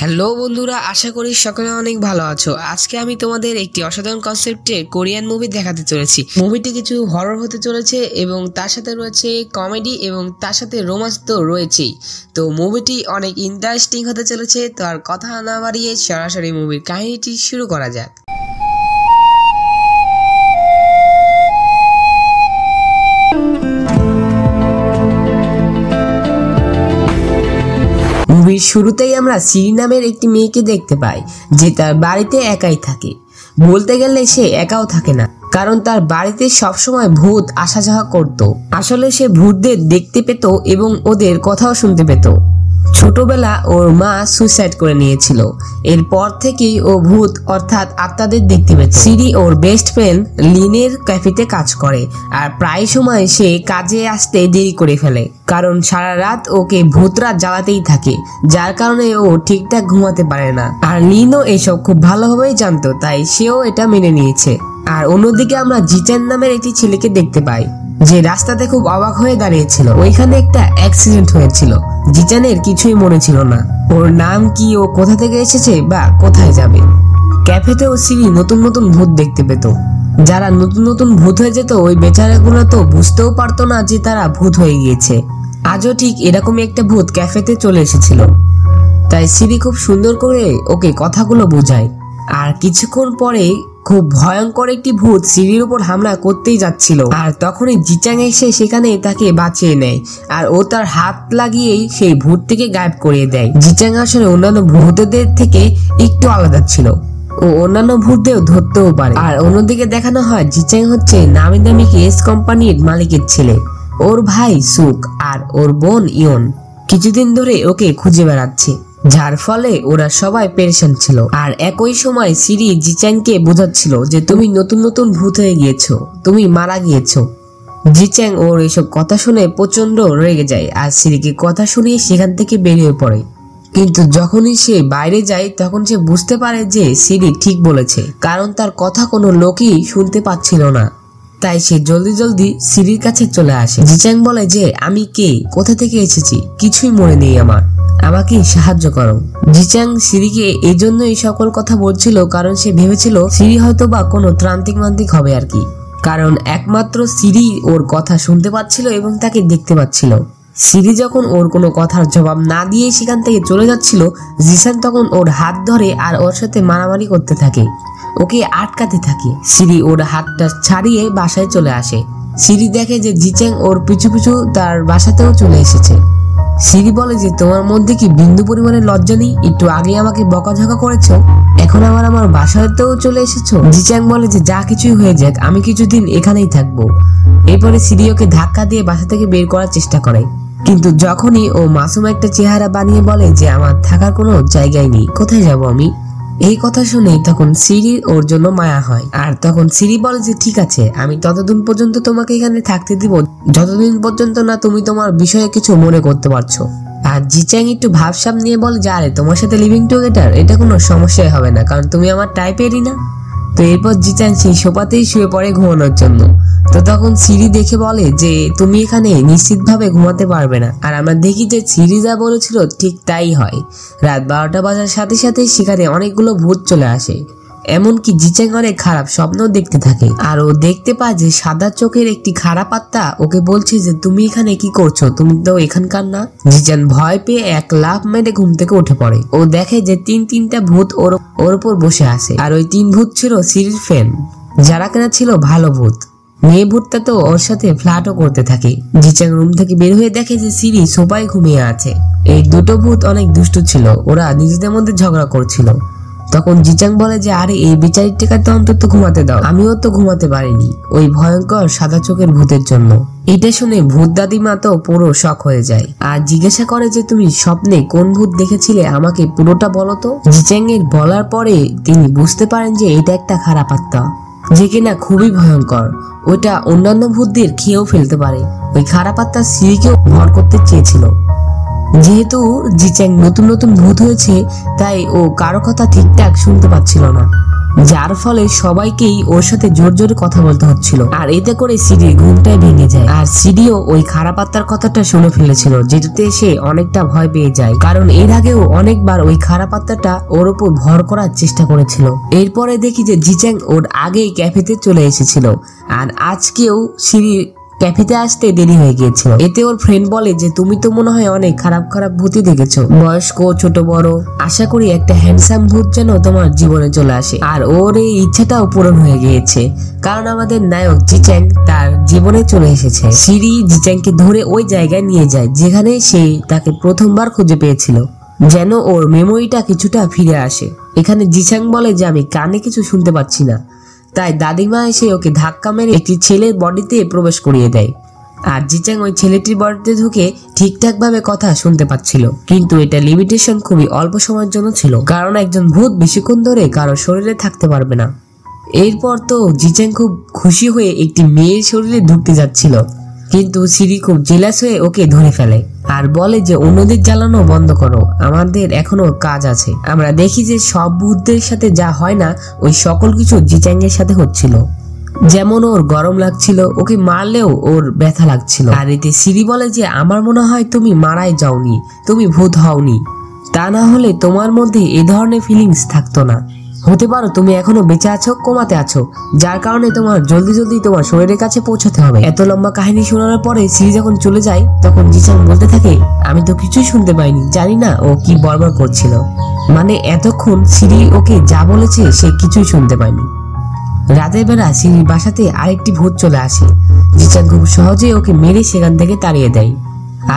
Hello বন্ধুরা, আশা করি সকলে অনেক ভালো আছো। আজকে আমি তোমাদের একটি অসাধারণ কনসেপ্টে কোরিয়ান মুভি দেখাতে চলেছি। মুভিটি কিছু হরর হতে চলেছে এবং তার সাথে রয়েছে কমেডি এবং তার সাথে রোমান্স তো রয়েছেই। তো মুভিটি অনেক ইন্টারেস্টিং হতে চলেছে। তো আর কথা না বাড়িয়ে সরাসরি মুভির কাহিনীটি শুরু করা যাক। মুভির শুরুতেই আমরা সিরি নামের একটি মেয়েকে দেখতে পাই যে তার বাড়িতে একাই থাকে। বলতে গেলে সে একাও থাকে না, কারণ তার বাড়িতে সবসময় ভূত আসা যাওয়া করত। আসলে সে ভূতদের দেখতে পেত এবং ওদের কথাও শুনতে পেত। ছোটবেলা ওর মা সুইসাইড করে নিয়েছিল, এরপর থেকেই ও ভূত অর্থাৎ আত্মাদের দেখতে পেত। সিরি ওর বেস্ট ফ্রেন্ড লিনের ক্যাফেতে কাজ করে, আর প্রায় সময় সে কাজে আসতে দেরি করে ফেলে, কারণ সারা রাত ওকে ভূতরা জ্বালাতেই থাকে, যার কারণে ও ঠিকঠাক ঘুমাতে পারে না। আর লিনও এসব খুব ভালোভাবেই জানতো, তাই সেও এটা মেনে নিয়েছে। আর অন্যদিকে আমরা জিচান নামের একটি ছেলেকে দেখতে পাই যে রাস্তাতে খুব অবাক হয়ে দাঁড়িয়েছিল। ওইখানে একটা অ্যাক্সিডেন্ট হয়েছিল। জিচানের কিছুই মনে ছিল না, ওর নাম কি, ও কোথা থেকে এসেছে বা কোথায় যাবে। ক্যাফেতেও সিরি নতুন নতুন ভূত দেখতে পেত। যারা নতুন নতুন ভূত হয়ে যেত, ওই বেচারাগুলো তো বুঝতেও পারতো না যে তারা ভূত হয়ে গিয়েছে। আজও ঠিক এরকমই একটা ভূত ক্যাফেতে চলে এসেছিল, তাই সিরি খুব সুন্দর করে ওকে কথাগুলো বোঝায়। আর কিছুক্ষণ পরে খুব ভয়ঙ্কর একটি ভূত সিরির উপর হামলা করতেই যাচ্ছিল, আর তখনই জিচাং এসে সেখানে তাকে বাঁচিয়ে নেয়, আর ও তার হাত লাগিয়েই সেই ভূত থেকে গায়েব করিয়ে দেয়। জিচাং আসলে অন্যান্য ভূতদের থেকে একটু আলাদা ছিল, ও অন্যান্য ভূতদেরও ধরতেও পারে। আর অন্যদিকে দেখানো হয় জিচাং হচ্ছে নামি দামি কেস কোম্পানির মালিকের ছেলে। ওর ভাই সুক আর ওর বোন ইয়ন কিছুদিন ধরে ওকে খুঁজে বেড়াচ্ছে, যার ফলে ওরা সবাই পেরেশান ছিল। আর একই সময় সিরি জিচাংকে বোঝাচ্ছিল যে তুমি নতুন নতুন ভূত হয়ে গিয়েছো, তুমি মারা গিয়েছো। জিচাং ওর এসব কথা শুনে প্রচন্ড রেগে যায়, আর সিরিকে কথা শুনিয়ে সেখান থেকে বেরিয়ে পড়ে। কিন্তু যখনই সে বাইরে যায় তখন সে বুঝতে পারে যে সিরি ঠিক বলেছে, কারণ তার কথা কোনো লোকই শুনতে পাচ্ছিল না। তাই সে জলদি জলদি সিরির কাছে চলে আসে। জিচাং বলে যে আমি কে, কোথা থেকে এসেছি, কিছুই মনে নেই আমার, আমাকে সাহায্য করো। জিচাং সিরিকে এই জন্য এই সকল কথা বলছিল, কারণ সে ভেবেছিল সিরি হয়তো বা কোনো ত্রান্তিক মান্তিক হবে আর কি, কারণ একমাত্র সিরি ওর কথা শুনতে পাচ্ছিল এবং তাকে দেখতে পাচ্ছিল। সিরি যখন ওর কোনো কথার জবাব না দিয়ে সেখান থেকে চলে যাচ্ছিল, জিচাং তখন ওর হাত ধরে আর ওর সাথে মারামারি করতে থাকে, ওকে আটকাতে থাকে। সিরি ওর হাতটা ছাড়িয়ে বাসায় চলে আসে। সিরি দেখে যে জিচাং ওর পিছু পিছু তার বাসাতেও চলে এসেছে। সিরি বলে যে তোমার মধ্যে কি বিন্দু পরিমাণে লজ্জা নেই? একটু আগে আমাকে বকাঝকা করেছো, এখন আবার আমার বাসাতেও চলে এসেছো। জিচাং বলে যে যা কিছুই হয়ে যাক, আমি কিছুদিন এখানেই থাকবো। এরপরে সিরি ওকে ধাক্কা দিয়ে বাসা থেকে বের করার চেষ্টা করে, কিন্তু যখনই ও মাসুম একটা চেহারা বানিয়ে বলে যে আমার থাকার কোনো জায়গায় নেই, কোথায় যাব আমি। এই কথা শুনে তখন সিরির ওর জন্য মায়া হয়, আর তখন সিরি বলে যে ঠিক আছে, আমি ততদিন পর্যন্ত তোমাকে এখানে থাকতে দিব যতদিন পর্যন্ত না তুমি তোমার বিষয়ে কিছু মনে করতে পারছো। আর জিচাং একটু ভাবসাব নিয়ে বলে যে আরে তোমার সাথে লিভিং টুগেদার এটা কোনো সমস্যাই হবে না, কারণ তুমি আমার টাইপেরই না। তো এরপর জিচাং সেই সোফাতেই শুয়ে পড়ে ঘুমানোর জন্য। তো তখন সিরি দেখে বলে যে তুমি এখানে নিশ্চিতভাবে ঘুমাতে পারবে না। আর আমরা দেখি যে সিরি যা বলেছিল ঠিক তাই হয়। রাত 12টা বাজার সাথে সাথে সেখানে অনেকগুলো ভূত চলে আসে, এমনকি জিচাং অনেক খারাপ স্বপ্ন দেখতে থাকে। আর ও দেখতে পায় যে সাদা চোখের একটি খারাপ আত্মা ওকে বলছে যে তুমি এখানে কি করছো, তুমি তো এখানকার না। জিচাং ভয় পেয়ে এক লাফ মেরে ঘুম থেকে উঠে পড়ে। ও দেখে যে তিনটা ভূত ওর উপর বসে আছে, আর ওই 3 ভূত ছিল সিরির ফ্রেন্ড, যারা কিনা ছিল ভালো ভূত। মেয়ে ভূতটা তো ওর সাথে ফ্লার্টও করতে থাকে। জিচাং রুম থেকে বের হয়ে দেখে যে সিরি সোফায় ঘুমিয়ে আছে। এই দুটো ভূত অনেক দুষ্টু ছিল, ওরা নিজেদের মধ্যে ঝগড়া করছিল। তখন জিচাং বলে যে আরে এই বিচারির টেকায় তো অন্তত ঘুমাতে দাও, আমিও তো ঘুমাতে পারিনি ওই ভয়ঙ্কর সাদা চোখের ভূতের জন্য। এটা শুনে ভূত দাদিমা তো পুরো শক হয়ে যায়, আর জিজ্ঞাসা করে যে তুমি স্বপ্নে কোন ভূত দেখেছিলে, আমাকে পুরোটা বলো তো। জিচাং এর বলার পরে তিনি বুঝতে পারেন যে এটা একটা খারাপ আত্মা, যে কিনা খুবই ভয়ঙ্কর, ওইটা অন্যান্য ভূতদের খেয়েও ফেলতে পারে। ওই খারাপ আত্মা সিরিকেও ভর করতে চেয়েছিল। যেহেতু জিচাং নতুন নতুন ভূত হয়েছে, তাই ও কারো কথা ঠিকঠাক শুনতে পাচ্ছিল না। যার ফলে সবাইকেই ওর সাথে জোর জোরে কথা বলতে হচ্ছিল। আর এতে করে সিডির ঘুমটাই ভেঙে যায়। আর সিডিও ওই খারাপ আত্মার কথাটা শুনে ফেলেছিল, যেটাতে সে অনেকটা ভয় পেয়ে যায়, কারণ এর আগেও অনেকবার ওই খারাপ আত্মাটা ওর উপর ভর করার চেষ্টা করেছিল। এরপরে দেখি যে জিচ্যাং ওর আগেই ক্যাফেতে চলে এসেছিল, আর আজকেও সিডি ক্যাফেতে আসতে দেরি হয়ে গিয়েছিল। এতে ওর ফ্রেন্ড বলে যে তুমি তো মনে হয় অনেক খারাপ খারাপ ভূতই দেখেছো, বয়স্ক ছোট বড়, আশা করি একটা হ্যান্ডসাম ভূত যেন তোমার জীবনে চলে আসে। আর ওর এই ইচ্ছাটাও পূরণ হয়ে গিয়েছে, কারণ আমাদের নায়ক জিচ্যাং তার জীবনে চলে এসেছে। সিরি জিচ্যাংকে ধরে ওই জায়গায় নিয়ে যায় যেখানে সে তাকে প্রথমবার খুঁজে পেয়েছিল, যেন ওর মেমোরিটা কিছুটা ফিরে আসে। এখানে জিচ্যাং বলে যে আমি কানে কিছু শুনতে পাচ্ছি না, তাই দাদিমা এসে ওকে ধাক্কা মেরে একটি ছেলের বডিতে প্রবেশ করিয়ে দেয়। আর জিচ্যাং ওই ছেলেটির বডিতে ঢুকে ঠিকঠাক ভাবে কথা শুনতে পাচ্ছিল, কিন্তু এটা লিমিটেশন খুবই অল্প সময়ের জন্য ছিল, কারণ একজন ভূত বেশিক্ষণ ধরে কারো শরীরে থাকতে পারবে না। এরপর তো জিচ্যাং খুব খুশি হয়ে একটি মেয়ের শরীরে ঢুকতে যাচ্ছিল, কিন্তু সিরি খুব জেলাস হয়ে ওকে ধরে ফেলে আর বলে যে অন্যদের জ্বালানো বন্ধ করো, আমাদের এখনো কাজ আছে। আমরা দেখি যে সব ভূতদের সাথে যা হয় না ওই সকল কিছু জিচ্যাং এর সাথে হচ্ছিল। যেমন ওর গরম লাগছিল, ওকে মারলেও ওর ব্যথা লাগছিল। আর এতে সিরি বলে যে আমার মনে হয় তুমি মারাই যাওনি, তুমি ভূত হওনি, তা না হলে তোমার মধ্যে এই ধরনের ফিলিংস থাকতো না। হতে পারো তুমি এখনো বেঁচে আছো, কোমাতে আছো, যার কারণে তোমার জলদি জলদি তোমার শরীরের কাছে পৌঁছাতে হবে। এত লম্বা কাহিনী শোনানোর পরে সিরি যখন চলে যায়, তখন জিচ্যাং বলতে থাকে আমি তো কিছুই শুনতে পাইনি, জানি না ও কি বলবর করছিল। মানে এতক্ষণ সিরি ওকে যা বলেছে সে কিছুই শুনতে পায়নি। রাতের বেলা সিরির বাসাতে আরেকটি ভূত চলে আসে, জিচ্যাং খুব সহজে ওকে মেরে সেখান থেকে তাড়িয়ে দেয়।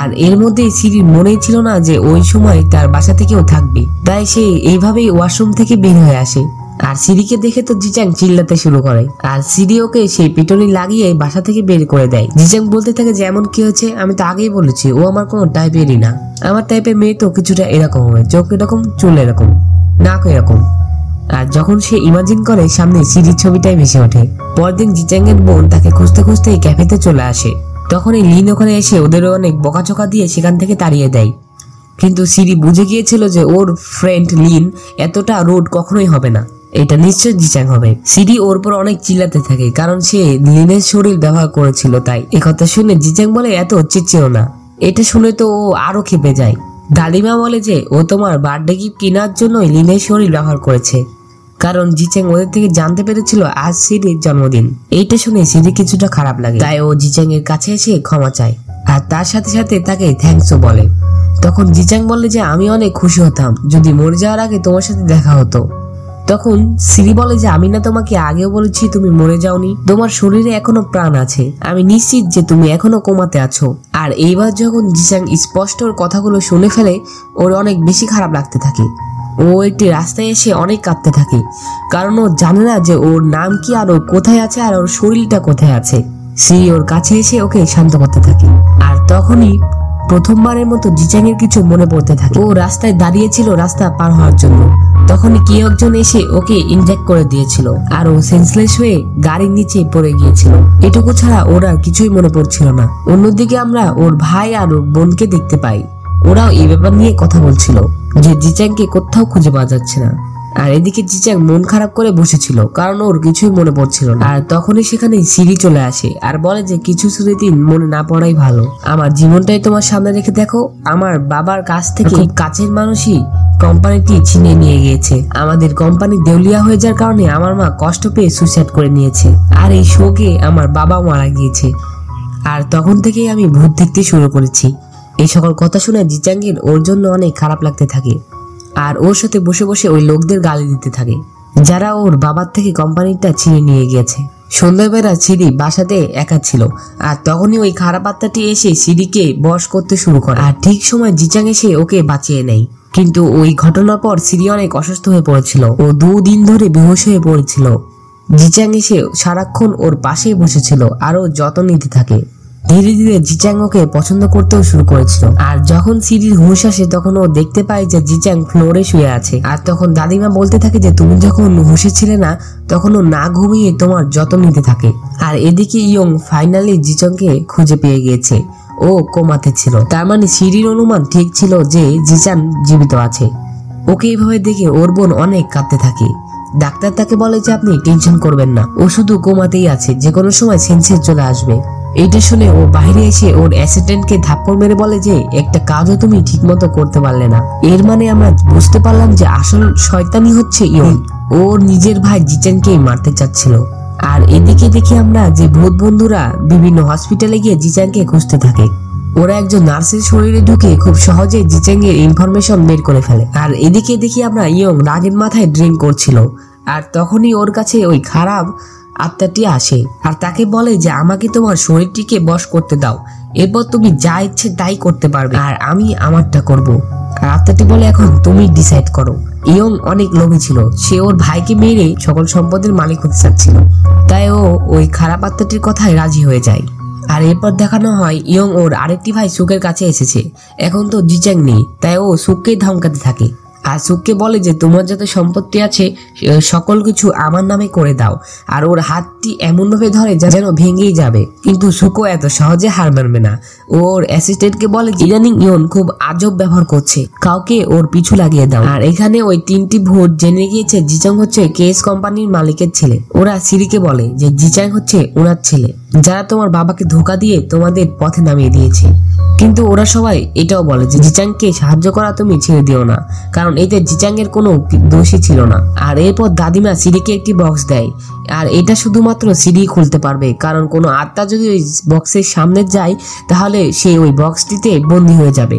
আর এর মধ্যে সিরির মনেই ছিল না যে ওই সময় তার বাসা থেকেও থাকবে, তাই সে এইভাবেই ওয়াশরুম থেকে বের হয়ে আসে। আর সিরিকে দেখে তো জিচ্যাং চিল্লাতে শুরু করে, আর সিরি ওকে সেই পিটুনি লাগিয়ে বাসা থেকে বের করে দেয়। জিচ্যাং বলতে থাকে যে এমন কি হয়েছে, আমি তো আগেই বলেছি ও আমার কোনো টাইপেরই না, আমার টাইপের মেয়ে তো কিছুটা এরকম হবে, চোখ এরকম, চুল এরকম, নাক এরকম। আর যখন সে ইমাজিন করে সামনে সিরির ছবিটাই ভেসে ওঠে। পরদিন জিচ্যাং এর বোন তাকে খুঁজতে খুঁজতে ক্যাফেতে চলে আসে, তখন এই লিন ওখানে এসে ওদের অনেক বকাচকা দিয়ে সেখান থেকে তাড়িয়ে দেয়। কিন্তু সিরি বুঝে গিয়েছিল যে ওর ফ্রেন্ড লিন এতটা রুড কখনোই হবে না, এটা নিশ্চয় জিচ্যাং হবে। সিরি ওর পর অনেক চিল্লাতে থাকে, কারণ সে লিনের শরীর ব্যবহার করেছিল। তাই একথা শুনে জিচ্যাং বলে এত চেঁচিও না। এটা শুনে তো ও আরো খেপে যায়। দাদিমা বলে যে ও তোমার বার্থডে গিফট কেনার জন্যই লিনের শরীর ব্যবহার করেছে, কারণ জিচ্যাং ওদের থেকে জানতে পেরেছিল আজ সিরির জন্মদিন। এইটা শুনে সিরি কিছুটা খারাপ লাগে, তাই ও জিচ্যাং এর কাছে এসে ক্ষমা চায়, আর তার সাথে সাথে তাকে থ্যাঙ্কসও বলে। তখন জিচ্যাং বলে যে আমি অনেক খুশি হতাম যদি মরে যাওয়ার আগে তোমার সাথে দেখা হতো। তখন সিরি বলে যে আমি না তোমাকে আগেও বলেছি তুমি মরে যাওনি, তোমার শরীরে এখনো প্রাণ আছে, আমি নিশ্চিত যে তুমি এখনো কোমাতে আছো। আর এইবার যখন জিচ্যাং স্পষ্ট ওর কথাগুলো শুনে ফেলে, ওর অনেক বেশি খারাপ লাগতে থাকে। ও একটি রাস্তায় এসে অনেক কাঁদতে থাকে, কারণ ও জানে না যে ওর নাম কি, আর ও কোথায় আছে, আর ওর শরীরটা কোথায় আছে। সিরি ওর কাছে এসে ওকে শান্ত করতে থাকে। আর তখনই প্রথমবারের মতো জিচ্যাং এর কিছু মনে পড়তে থাকে। ও রাস্তায় দাঁড়িয়েছিল রাস্তা পার হওয়ার জন্য, তখনই কেউ একজন এসে ওকে ইনজেক্ট করে দিয়েছিল, আর ও সেন্সলেস হয়ে গাড়ির নিচে পড়ে গিয়েছিল। এটুকু ছাড়া ওর আর কিছুই মনে পড়ছিল না। অন্যদিকে আমরা ওর ভাই আর ওর বোনকে দেখতে পাই, ওরাও এই ব্যাপার নিয়ে কথা বলছিল যে জিচ্যাংকে কোথাও খুঁজে পাওয়া যাচ্ছে না। আর এদিকে জিচ্যাং মন খারাপ করে বসেছিল, কারণ ওর কিছুই মনে পড়ছিল না। আর তখনই সেখানে সিরি চলে আসে আর বলে যে কিছু স্মৃতি মনে না পড়াই ভালো, আমার জীবনটাই তোমার সামনে রেখে দেখো, আমার বাবার কাছ থেকে খুব কাছের মানুষই কোম্পানিটি ছিনিয়ে নিয়ে গিয়েছে। আমাদের কোম্পানি দেউলিয়া হয়ে যাওয়ার কারণে আমার মা কষ্ট পেয়ে সুইসাইড করে নিয়েছে, আর এই শোকে আমার বাবাও মারা গিয়েছে। আর তখন থেকেই আমি ভূত দেখতে শুরু করেছি। এই সকল কথা শুনে জিচ্যাংয়ের ওর জন্য অনেক খারাপ লাগতে থাকে, আর ওর সাথে বসে বসে ওই লোকদের গালি দিতে থাকে যারা ওর বাবার থেকে কোম্পানিটা ছিনিয়ে নিয়ে গিয়েছে। সন্ধ্যাবেলা সিরি বাসাতে একা ছিল, আর তখনই ওই খারাপ আত্মাটি এসে সিরিকে বশ করতে শুরু করে। আর ঠিক সময় জিচ্যাং এসে ওকে বাঁচিয়ে নেয়। কিন্তু ওই ঘটনার পর সিরি অনেক অসুস্থ হয়ে পড়েছিল, ও 2 দিন ধরে বেহুশ হয়ে পড়েছিল। জিচ্যাং এসে সারাক্ষণ ওর পাশেই বসেছিল আর ও যত্ন নিতে থাকে। ধীরে ধীরে জিচ্যাং ওকে পছন্দ করতেও শুরু করেছিল। আর যখন সিরির হুঁশ আসে তখন ও দেখতে পায় যে জিচ্যাং ফ্লোরে শুয়ে আছে। আর তখন দাদিমা বলতে থাকে যে তুমি যখন হুঁশে ছিলে না তখন ও না ঘুমিয়ে তোমার যত্ন নিতে থাকে। আর এদিকে ইয়ং ফাইনালি জিচ্যাংকে খুঁজে পেয়ে গিয়েছে, ও কোমাতে ছিল। তার মানে সিরির অনুমান ঠিক ছিল যে জিচ্যাং জীবিত আছে। ওকে এইভাবে দেখে ওর বোন অনেক কাঁদতে থাকে। ডাক্তার তাকে বলে যে আপনি টেনশন করবেন না, ও শুধু কোমাতেই আছে, যে কোনো সময় সেন্সে চলে আসবে। এইটা শুনে ও বাইরে এসে ওর অ্যাসিস্ট্যান্টকে থাপ্পড় মেরে বলে যে একটা কাজও তুমি ঠিক মতো করতে পারলে না। এর মানে আমরা বুঝতে পারলাম যে আসল শয়তানি হচ্ছে ইয়ং। ও নিজের ভাই জিচাংকেই মারতে চাচ্ছিল। আর এদিকে দেখি আমরা যে ভূত বন্ধুরা বিভিন্ন হসপিটালে গিয়ে জিচাংকে খুঁজতে থাকে। ওরা একজন নার্সের শরীরে ঢুকে খুব সহজে জিচাং এর ইনফরমেশন বের করে ফেলে। আর এদিকে দেখি আমরা ইয়ং রাগের মাথায় ড্রিঙ্ক করছিল, আর তখনই ওর কাছে ওই খারাপ আত্মাটি আসে আর তাকে বলে যে আমাকে তোমার শরীরটিকে বশ করতে দাও, এরপর তুমি যা ইচ্ছে তাই করতে পারবে আর আমি আমারটা করব। আর আত্মাটি বলে এখন তুমি ডিসাইড করো। ইয়ং অনেক লোভী ছিল, সে ওর ভাইকে মেরে সকল সম্পদের মালিক হতে চাচ্ছিল, তাই ও ওই খারাপ আত্মাটির কথায় রাজি হয়ে যায়। আর এরপর দেখানো হয় ইয়ং ওর আরেকটি ভাই সুকের কাছে এসেছে। এখন তো জিচাং নেই, তাই ও সুককে ধমকাতে থাকে আর সুককে বলে যে তোমার যত সম্পত্তি আছে সকল কিছু আমার নামে করে দাও। আর ওর হাতটি এমন ভাবে ধরে যেন ভেঙেই যাবে, কিন্তু সুকো এত সহজে হার মানবে না। ওর অ্যাসিস্ট্যান্টকে বলে ইদানিং ইয়ন খুব আজব ব্যবহার করছে, কাউকে ওর পিছু লাগিয়ে দাও। আর এখানে ওই তিনটি ভূত জেনে গিয়েছে জিচাং হচ্ছে কেএস কোম্পানির মালিকের ছেলে। ওরা সিরিকে বলে যে জিচাং হচ্ছে ওনার ছেলে, যারা তোমার বাবাকে ধোঁকা দিয়ে তোমাদের পথে নামিয়ে দিয়েছে। কিন্তু ওরা সবাই এটাও বলে যে জিচাংকে সাহায্য করা তুমি ছেড়ে দিও না, কারণ এতে জিচাং এর কোনো দোষই ছিল না। আর এরপর দাদিমা সিরিকে একটি বক্স দেয়, আর এটা শুধুমাত্র সিরি খুলতে পারবে, কারণ কোনো আত্মা যদি ওই বক্সের সামনে যায় তাহলে সে ওই বক্সটিতে বন্দী হয়ে যাবে।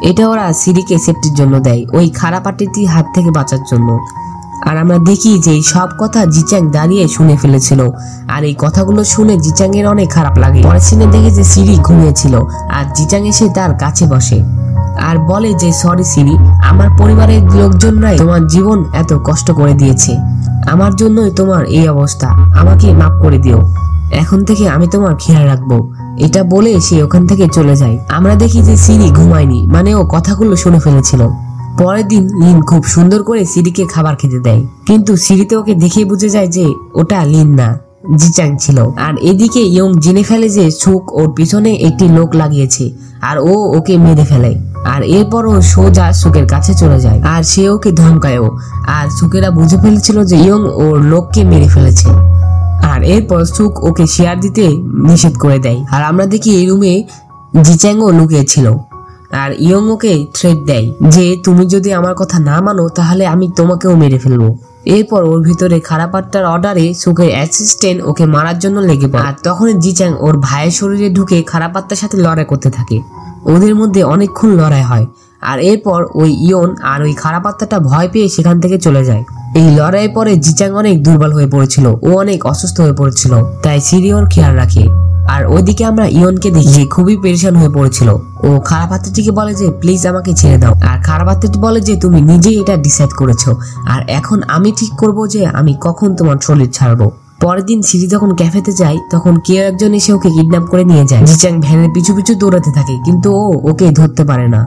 এটা ওরা সিরিকে সেফটির জন্য দেয়, ওই খারাপ আত্মাটির হাত থেকে বাঁচার জন্য। আর আমরা দেখি যে সব কথা জিচাং দাঁড়িয়ে শুনে ফেলেছিল, আর এই কথাগুলো শুনে জিচাং এর অনেক খারাপ লাগে। পরের সিনে দেখে যে সিরি ঘুমিয়েছিল আর জিচাং এসে তার কাছে বসে আর বলে যে সরি সিরি, আমার পরিবারের লোকজনরাই তোমার জীবন এত কষ্ট করে দিয়েছে, আমার জন্যই তোমার এই অবস্থা, আমাকে মাফ করে দিও, এখন থেকে আমি তোমার খেয়াল রাখবো। এটা বলে সে ওখান থেকে চলে যায়। আমরা দেখি যে সিরি ঘুমায়নি, মানে ও কথাগুলো শুনে ফেলেছিল। পরের দিন লিন খুব সুন্দর করে সিরিকে খাবার খেতে দেয়, কিন্তু সিরিতে ওকে দেখে বুঝে যায় যে ওটা লিন না, জিচাং ছিল। আর এদিকে ইয়ং জেনে ফেলে যে সুক ওর পিছনে একটি লোক লাগিয়েছে আর ও ওকে মেরে ফেলে। আর এরপর ও সোজা সুকের কাছে চলে যায় আর সে ওকে ধমকায়ও। আর সুকেরা বুঝে ফেলেছিল যে ইয়ং ওর লোককে মেরে ফেলেছে। আর এরপর সুক ওকে শেয়ার দিতে নিষেধ করে দেয়। আর আমরা দেখি এই রুমে জিচাংও লুকিয়েছিল আর ইয়ং ওকে থ্রেট দেয় যে তুমি যদি আমার কথা না মানো তাহলে আমি তোমাকেও মেরে ফেলবো। এরপর ওর ভিতরে খারাপ আত্মার অর্ডারে সুকের অ্যাসিস্ট্যান্ট ওকে মারার জন্য লেগে পড়ে। আর তখন জিচাং ওর ভাইয়ের শরীরে ঢুকে খারাপ আত্মার সাথে লড়াই করতে থাকে। ওদের মধ্যে অনেকক্ষণ লড়াই হয় আর এরপর ওই ইয়ন আর ওই খারাপ আত্মাটা ভয় পেয়ে সেখান থেকে চলে যায়। এই লড়াইয়ের পরে জিচাং অনেক দুর্বল হয়ে পড়েছিল, ও অনেক অসুস্থ হয়ে পড়েছিল, তাই সিরি ওর খেয়াল রাখে। আর ওইদিকে আমরা ইয়নকে দেখি খুবই পেরেশান হয়ে পড়েছিল। ও খারাপ আত্মাটিকে বলে যে প্লিজ আমাকে ছেড়ে দাও, আর খারাপ আত্মাটি বলে যে তুমি নিজেই এটা ডিসাইড করেছো, আর এখন আমি ঠিক করব যে আমি কখন তোমার শরীর ছাড়বো। পরের দিন সিরি যখন ক্যাফেতে যায় তখন কেউ একজন এসে ওকে কিডন্যাপ করে নিয়ে যায়। জিচাং ভ্যানের পিছু পিছু দৌড়াতে থাকে, কিন্তু ও ওকে ধরতে পারে না।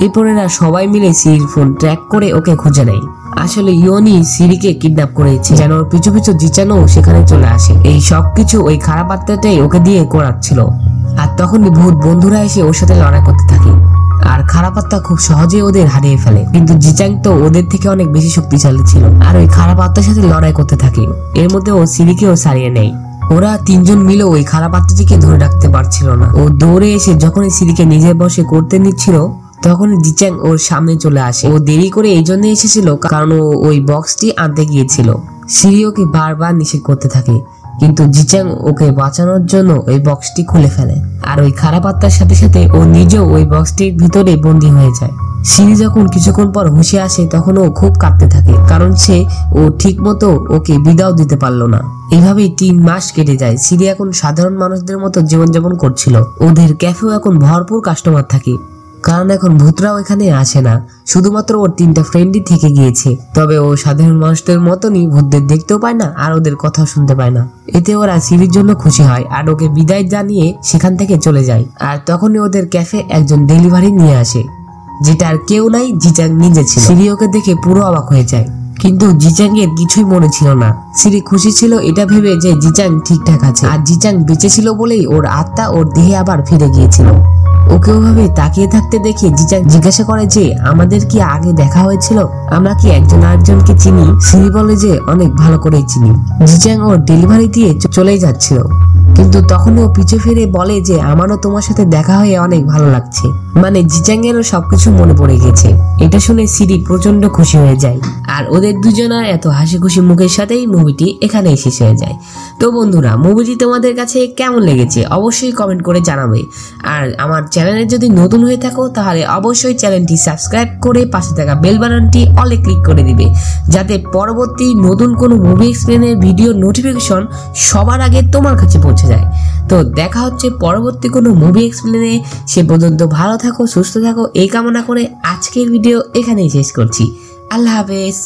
এরপর এরা সবাই মিলে সিরির ফোন ট্র্যাক করে ওকে খুঁজে নেয়। আসলে ইয়নি সিরিকে কিডন্যাপ করেছে যেন ওর পিছু পিছু জিচানো সেখানে চলে আসে। এই সবকিছু ওই খারাপ আত্মাটাই ওকে দিয়ে করাচ্ছিল। আর তখনই ভূত বন্ধুরা এসে ওর সাথে লড়াই করতে থাকে আর খারাপ আত্মা খুব সহজে ওদের হারিয়ে ফেলে। কিন্তু জিচাং তো ওদের থেকে অনেক বেশি শক্তিশালী ছিল আর ওই খারাপ আত্মার সাথে লড়াই করতে থাকে। এর মধ্যে ও সিরিকেও ছাড়িয়ে নেয়। ওরা তিনজন মিলে ওই খারাপ আত্মাটিকে ধরে রাখতে পারছিল না। ও দৌড়ে এসে যখনই সিরিকে নিজের বশে করতে নিচ্ছিল তখন জিচাং ওর সামনে চলে আসে। ও দেরি করে এই জন্য এসেছিল কারণ ও ওই বক্সটি আনতে গিয়েছিল। সিরি ওকে বারবার নিষেধ করতে থাকে, কিন্তু জিচাং ওকে বাঁচানোর জন্য ওই বক্সটি খুলে ফেলে। আর ওই খারাপ আত্মার সাথে সাথে ও নিজেও ওই বক্সটির ভিতরে বন্দী হয়ে যায়। সিরি যখন কিছুক্ষণ পর হুঁশে আসে তখন ও খুব কাঁদতে থাকে, কারণ ও ঠিক মতো ওকে বিদায় দিতে পারলো না। এইভাবেই 3 মাস কেটে যায়। সিরি এখন সাধারণ মানুষদের মতো জীবনযাপন করছিল। ওদের ক্যাফেও এখন ভরপুর কাস্টমার থাকে, কারণ এখন ভূতরাও এখানে আসে না, শুধুমাত্র ওর 3টা ফ্রেন্ডই থেকে গিয়েছে। তবে ও সাধারণ মানুষদের মতনই ভূতদের দেখতেও পায় না আর ওদের কথাও শুনতে পায় না। এতে ওরা সিরির জন্য খুশি হয় আর ওকে বিদায় জানিয়ে সেখান থেকে চলে যায়। আর তখনই ওদের ক্যাফে একজন ডেলিভারি নিয়ে আসে, যেটা আর কেউ নাই, জিচাং নিজে ছিল। সিরি ওকে দেখে পুরো অবাক হয়ে যায়, কিন্তু জিচাং এর কিছুই মনে ছিল না। সিরি খুশি ছিল এটা ভেবে যে জিচাং ঠিকঠাক আছে আর জিচাং বেঁচে ছিল বলেই ওর আত্মা ওর দেহে আবার ফিরে গিয়েছিল। ওকে ওভাবে তাকিয়ে থাকতে দেখে জিচাং জিজ্ঞাসা করে যে আমাদের কি আগে দেখা হয়েছিল, আমরা কি একজন আরেকজনকে চিনি? সিরি বলে যে অনেক ভালো করেই চিনি। জিচাং ওর ডেলিভারি দিয়ে চলেই যাচ্ছিল, কিন্তু তখন ও পিছু ফিরে বলে যে আমারও তোমার সাথে দেখা হয়ে অনেক ভালো লাগছে। মানে জিচাং এরও সবকিছু মনে পড়ে গেছে। এটা শুনে সিরি প্রচন্ড খুশি হয়ে যায়, আর ওদের দুজনের এত হাসি খুশি মুখের সাথেই মুভিটি এখানেই শেষ হয়ে যায়। তো বন্ধুরা, মুভিটি তোমাদের কাছে কেমন লেগেছে অবশ্যই কমেন্ট করে জানাবে। আর আমার চ্যানেলে যদি নতুন হয়ে থাকো তাহলে অবশ্যই চ্যানেলটি সাবস্ক্রাইব করে পাশে থাকা বেল বাটনটি অলে ক্লিক করে দিবে, যাতে পরবর্তী নতুন কোনো মুভি এক্সপ্লেনের ভিডিও নোটিফিকেশন সবার আগে তোমার কাছে পৌঁছে যায়। তো দেখা হচ্ছে পরবর্তী কোনো মুভি এক্সপ্লেনে। সে পর্যন্ত ভালো থাকো, সুস্থ থাকো এই কামনা করে আজকের ভিডিও এখানেই শেষ করছি। আল্লাহ হাফেজ।